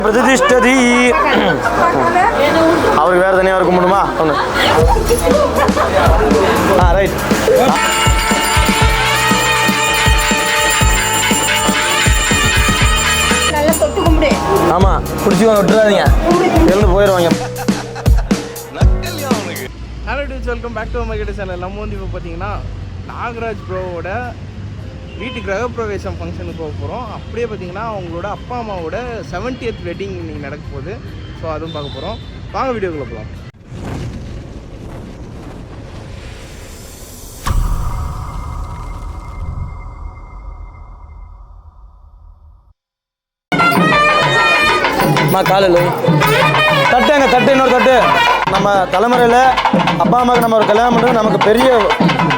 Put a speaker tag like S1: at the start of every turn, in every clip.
S1: பிரதிஷ்டதி அவருக்கு வேறு தனியாக இருக்க முடியுமா ஒன்று ரைட் ஆமாம் பிடிச்சிக்கோங்க விட்டுறாதீங்க எழுந்து போயிடுவாங்க.
S2: ஹலோ டூஸ் வெல்கம் பேக் டு மை கிட்ட சேனல். நம்ம வந்து இப்போ பார்த்தீங்கன்னா நாகராஜ் ப்ரோவோட வீட்டு கிரகப்பிரவேசம் ஃபங்க்ஷனுக்கு போக போகிறோம். அப்படியே பார்த்தீங்கன்னா அவங்களோட அப்பா அம்மாவோட 70th வெட்டிங் இன்னைக்கு நடக்க போகுது. ஸோ அதுவும் பார்க்க போகிறோம். வாங்க வீடியோக்குள்ளே போகலாம்.
S1: காலையில் தட்டுங்க தட்டு இன்னொரு தட்டு. நம்ம தலைமுறையில் அப்பா அம்மாவுக்கு நம்ம ஒரு கல்யாணம் பண்ணுறது நமக்கு பெரிய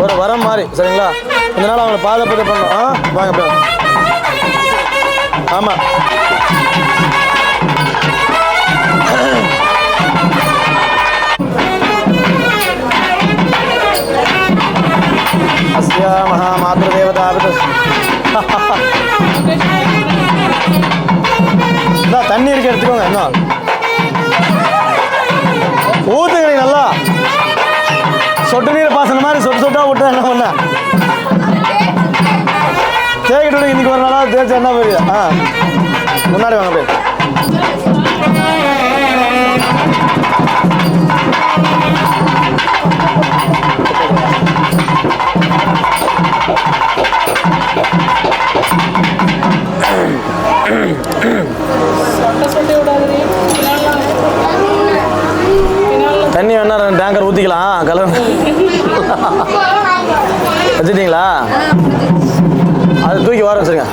S1: ஒரு வரம் மாதிரி சரிங்களா. இதனால் அவங்கள பாதுகாப்பு பண்ணணும். வாங்க அப்படியே ஆமாம் அஸ்யா மகா மாத்ரு தேவதா தண்ணி இருக்க எடுத்துக்கோங்க. இன்னும் ஊத்துங்க நல்லா சொட்டு நீர் பாசன மாதிரி சொட்டு சொட்டா விட்டா என்ன பண்ண தேக்கிட்டு விடுங்க. இன்னைக்கு ஒரு நாளாக தேய்ச்சா என்ன போய் முன்னாடி வாங்க போய் தண்ணி வேணா டேங்கர் ஊற்றிக்கலாம். கலர் வச்சுட்டிங்களா? அது தூக்கி வர வச்சுருங்க.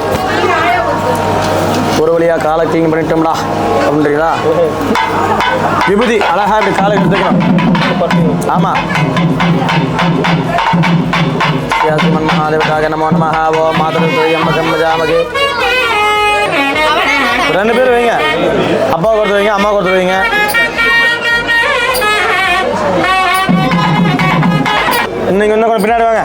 S1: ஒரு வழியாக காலை க்ளீன் பண்ணிட்டோம்டா அப்படின்றீங்களா? விபூதி அழகா இப்படி காலை எடுத்துக்கணும். ஆமாம் மகாதேவதாக நமோ நமஹ ஓம் மாதவ ரெண்டு பேரும் வைங்க. அப்பா கொடுத்து வைங்க, அம்மா கொடுத்து வைங்க. இன்னைக்கு இன்னும் கொஞ்சம் பின்னாடி வாங்க.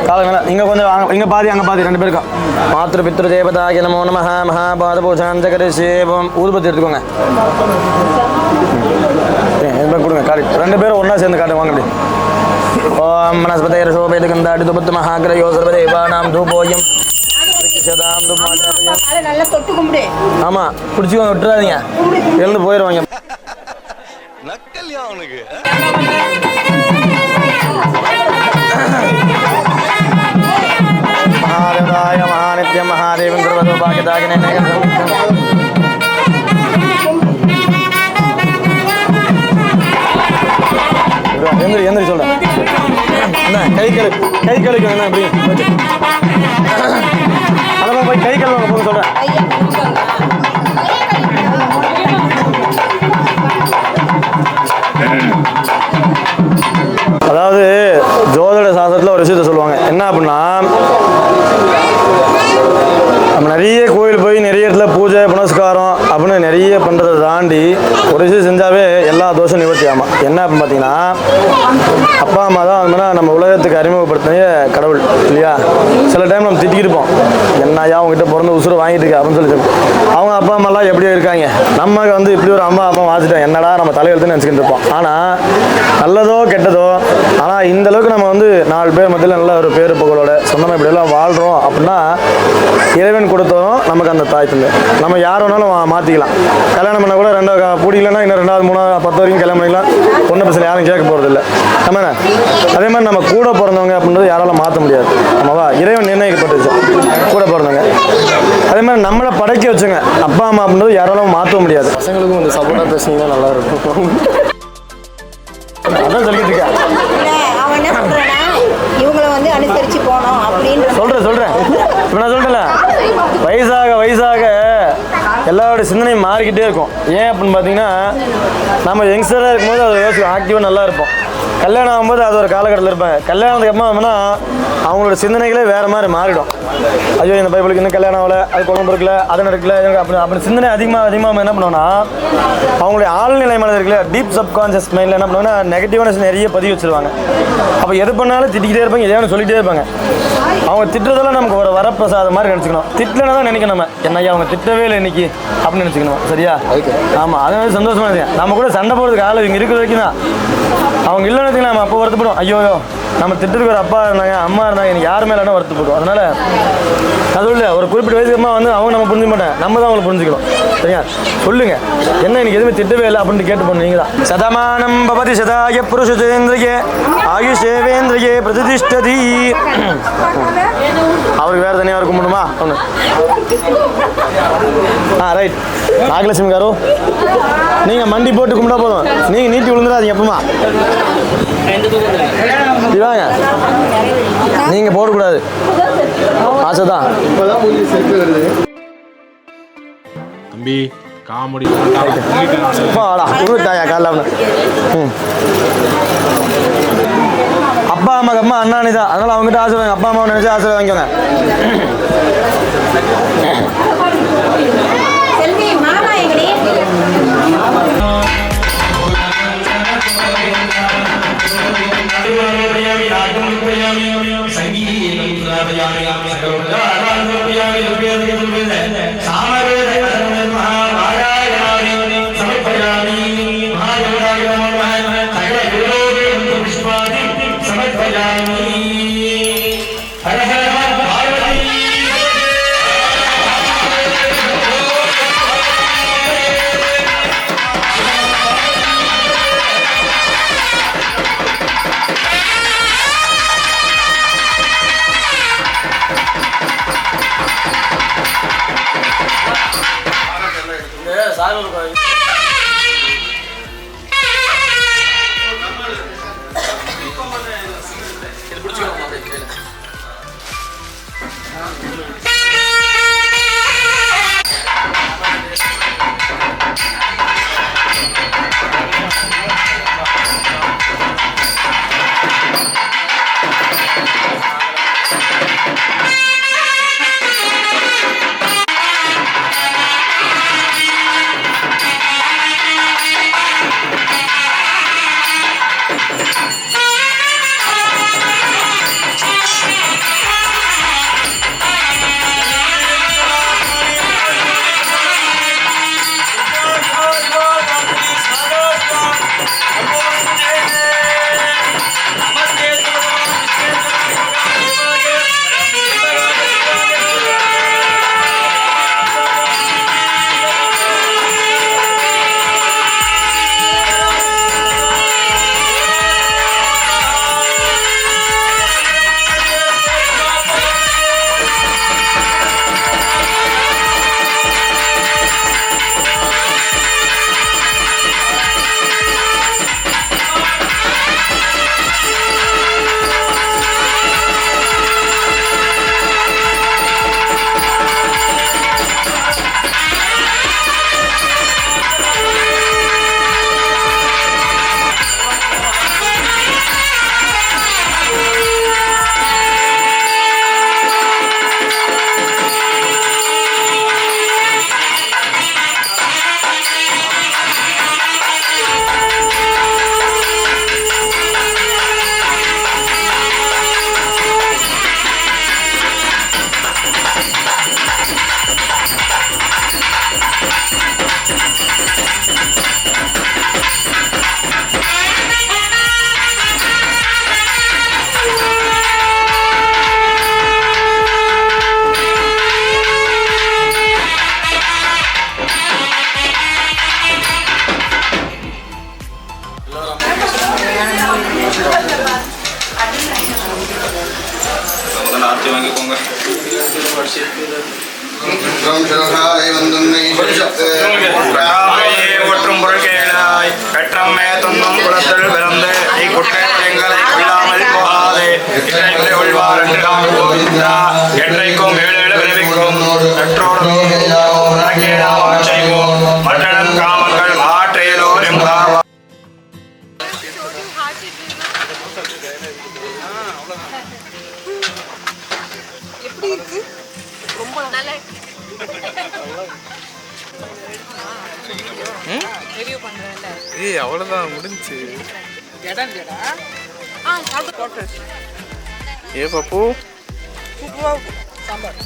S1: காலங்களா இங்கே கொஞ்சம் வாங்க. இங்கே பாதி அங்கே பாதி ரெண்டு பேருக்கும். மாத்ரு பித்ரு தேவதாய நமோ நமஹ மகாபாத பூஜாஞ்சகரி சேவம் ஊதுபத்தி எடுத்துக்கோங்க. கொடுங்க காடி ரெண்டு பேரும் ஒன்றா சேர்ந்து காட்டு வாங்க. அப்படி ஓம் மனஸ்பதேர சோபேதுகந்தாடி துபத்து மகாகிரயோ சர்வதேவானாம் தூபோயம். ஆமா பிடிச்சிக்கோங்க விட்டுறாதீங்க எழுந்து போயிடுவாங்க. மகாதேவாய மகாநித்யம் மகாதேவன் குருவதோ பாக்கியதாகினே எந்திரி எந்திரி சொல்றேன். கை கழுக்கு என்ன அப்படி அதெல்லாம் போய் கை கழுவாங்க போக சொல்றேன். அதாவது ஜோதிட சாஸ்திரத்தில் ஒரு விஷயத்த சொல்லுவாங்க. என்ன அப்படின்னா நம்ம நிறைய கோயில் போய் நிறைய இடத்துல பூஜை புனஸ்காரம் அப்படின்னு நிறைய பண்ணுறதை தாண்டி ஒரு விஷயம் செஞ்சாவே எல்லா தோஷம் நிவர்த்தி ஆகும். என்ன அப்படின்னு பார்த்தீங்கன்னா அப்பா அம்மா தான் வந்து நம்ம உலகத்துக்கு அறிமுகப்படுத்திய கடவுள் இல்லையா. சில டைம் நம்ம திட்டிருப்போம், என்னையா அவங்ககிட்ட பிறந்து உசுறு வாங்கிட்டு இருக்க அப்படின்னு சொல்லி. அவங்க அப்பா அம்மாலாம் எப்படியோ இருக்காங்க, நமக்கு வந்து இப்படி ஒரு அம்மா அப்பா வாசிட்டோம் என்னடா நம்ம தலையெழுத்துன்னு நினச்சிக்கிட்டு இருப்போம். ஆனால் நல்லதோ கெட்டதோ ஆனால் இந்தளவுக்கு நம்ம வந்து 4 பேர் மத்தியில் நல்ல ஒரு பேரு புகழோட சொந்தமாக இப்படியெல்லாம் வாழ்கிறோம் அப்படின்னா இறைவன் கொடுத்தோம் நமக்கு அந்த தாய் தந்தை. நம்ம யார் வேணாலும் மாற்றிக்கலாம். கல்யாணம் பண்ண கூட பிடிக்கலன்னா இன்னும் 2வது 3வது 10 வரைக்கும் கல்யாணம் பண்ணிக்கலாம். ஒன்றும் பிரச்சனை யாரும் கேட்க போகிறதில்ல. நம்ம அதே மாதிரி நம்ம கூட பிறந்தவங்க அப்படின்றது யாராலும் மாற்ற முடியாது. நம்மவா இறைவன் நிர்ணயிக்கப்பட்டுச்சு கூட பிறந்தவங்க. அதே மாதிரி நம்மளை படைக்க வச்சுங்க அப்பா அம்மா அப்படின்றது யாராலும் மாற்ற முடியாது. பசங்களுக்கும் கொஞ்சம் சப்போர்ட்டாக பேசுனீங்கன்னா நல்லா இருக்கும். அதான் சொல்லிட்டு இருக்கேன்.
S3: அனுசரிச்சு போனோம் அப்படின்னு
S1: சொல்றேன். இப்போ நான் சொல்லிட்டேன்ல, வயசாக எல்லாரோட சிந்தனையும் மாறிக்கிட்டே இருக்கும். ஏன் அப்படின்னு பார்த்தீங்கன்னா நம்ம யங்ஸ்டராக இருக்கும்போது அதை யோசிக்கும் ஆக்டிவாக நல்லா இருப்போம். கல்யாணம் ஆகும்போது அது ஒரு காலகட்டத்தில் இருப்பாங்க. கல்யாணத்துக்கு அப்புறமா அவங்களோட சிந்தனைகளே வேறு மாதிரி மாறிடும். ஐயோ இந்த பைபிளுக்கு இன்னும் கல்யாணம் ஆகலை, அது குழம்பு இருக்குல்ல, அது நடக்கல, அப்படி சிந்தனை அதிகமாக என்ன பண்ணுவோன்னா அவங்களுடைய ஆழ்நிலை மனது இருக்குல்ல, டீப் சப்கான்ஷியஸ் மைண்டில் என்ன பண்ணுவாங்கன்னா நெகட்டிவான நிறைய பதிவு வச்சுருவாங்க. அப்போ எது பண்ணாலும் திட்டிக்கிட்டே இருப்பாங்க, எதையாவது சொல்லிகிட்டே இருப்பாங்க. அவங்க திட்டுறதெல்லாம் நமக்கு ஒரு வரப்பிரசாதம் மாதிரி நினச்சிக்கணும். திட்டலைன்னா தான் நினைக்கணும் நம்ம என்னையா அவங்க திட்டவே இல்லை இன்னைக்கு அப்படின்னு நினச்சிக்கணும். சரியா? ஆமாம், அதே மாதிரி சந்தோஷமா இருக்கேன். நம்ம கூட சண்டை போடுறதுக்கு ஆள் இங்கே இருக்கிற வரைக்கும் தான். அவங்க இல்லைன்னு நம்ம அப்போ வருத்தப்படும். ஐயோ நம்ம திட்டத்துக்கு ஒரு அப்பா இருந்தாங்க அம்மா இருந்தாங்க, எனக்கு யாருமே இல்லைன்னா வருத்தப்படும். அதனால் அது இல்லை, ஒரு குறிப்பிட்ட வயசுக்கு அம்மா வந்து அவங்க நம்ம புரிஞ்சுக்க மாட்டேன், நம்ம தான் அவங்களை புரிஞ்சுக்கணும். சரியா? சொல்லுங்க என்ன எனக்கு எதுவுமே திட்டவே இல்லை அப்படின்னு கேட்டு போன நீங்க தான். சதமானம் பவதி சதாய புருஷேந்திரியே ஆயுஷேவேந்திரியே பிரதிஷ்டதி. அவருக்கு வேறு தனியாக இருக்க முடியுமா ஒன்று? ரைட். நாகலட்சுமி காரு நீங்கள் மண்டி போட்டு கும்பிட்டா போதும், நீங்கள் நீட்டி விழுந்துடாதீங்க எப்பமா. வாங்க, நீங்கள் போடக்கூடாது, ஆசை தான்.
S4: தம்பி காமெடி
S1: உருட்டாயா காலைல. அப்பா அம்மாக்கு அம்மா அண்ணாணி தான், அதனால அவங்ககிட்ட ஆசை வாங்க. அப்பா அம்மாவை நினைச்சு ஆசை வாங்கிக்கோங்க.
S3: செல்வி மாமா எங்கடி?
S5: ஒற்றும் பொருள்களாய் பெற்றம்மே தொன்னும் குலத்தில் பிறந்து இக்குட்டை எங்களை கொள்ளாமல் போகாது உள்வார் என்று என்றைக்கும் ஏழு விளைவிக்கும் பெற்றோரும் செய்வோம் மற்றடம் காமங்கள் ஆற்றேலோர் என்பார்.
S6: எப்படி இருக்கு? ரொம்ப நல்லா ரிவ்யூ பண்றேன்ல.
S2: ஏய் அவ்வளோதான் முடிஞ்சு.
S6: சாப்பிட்டு போட்டு.
S2: ஏ பப்பு
S7: சூப்பராக இருக்கும் சாம்பார்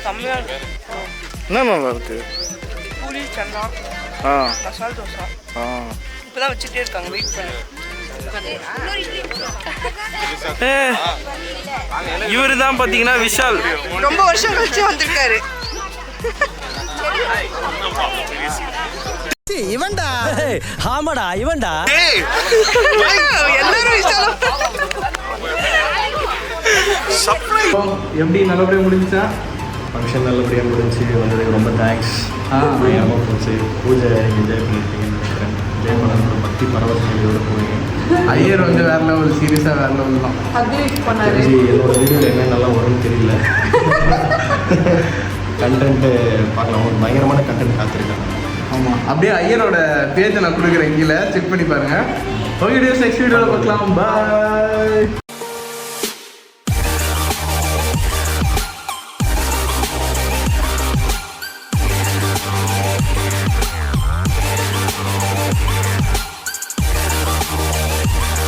S7: செம்மையாக இருக்கும்.
S2: என்ன நல்லா இருக்கு?
S7: பூரி சன்னா மசால் தோசை இப்போதான் வச்சுட்டே இருக்காங்க, வெயிட் பண்ணு.
S2: இவரு தான் பார்த்தீங்கன்னா விஷால்.
S7: ரொம்ப வருஷம் கழிச்சு வந்திருக்காரு.
S8: இவன்டா ஆமாடா இவன்டா
S7: எல்லாரும் விஷால்.
S2: எப்படி நல்லபடியாக முடிஞ்சா?
S1: ஃபங்க்ஷன் நல்லபடியாக முடிஞ்சு வந்ததுக்கு ரொம்ப தேங்க்ஸ். அம்மா போச்சு பூஜை என்ஜாய் பண்ணியிருப்பீங்கன்னு நினைக்கிறேன். என்ஜாய் பண்ண பக்தி பரவசங்களோட போய்
S2: ஐயர் வந்து வேற லெவல், சீரியஸாக வேற லெவல் தான்.
S1: தெரிஞ்சு என்னோட வீடியோவில் என்ன நல்லா வரும்னு தெரியல. கண்டென்ட்டு பார்க்கலாம், பயங்கரமான கண்டென்ட் காத்திருக்காங்க.
S2: ஆமாம், அப்படியே ஐயரோட பேஜை நான் கொடுக்குறேன், கீழே செக் பண்ணி பாருங்கள். ஓகே, நெக்ஸ்ட் வீடியோவில் பார்க்கலாம். பாய்.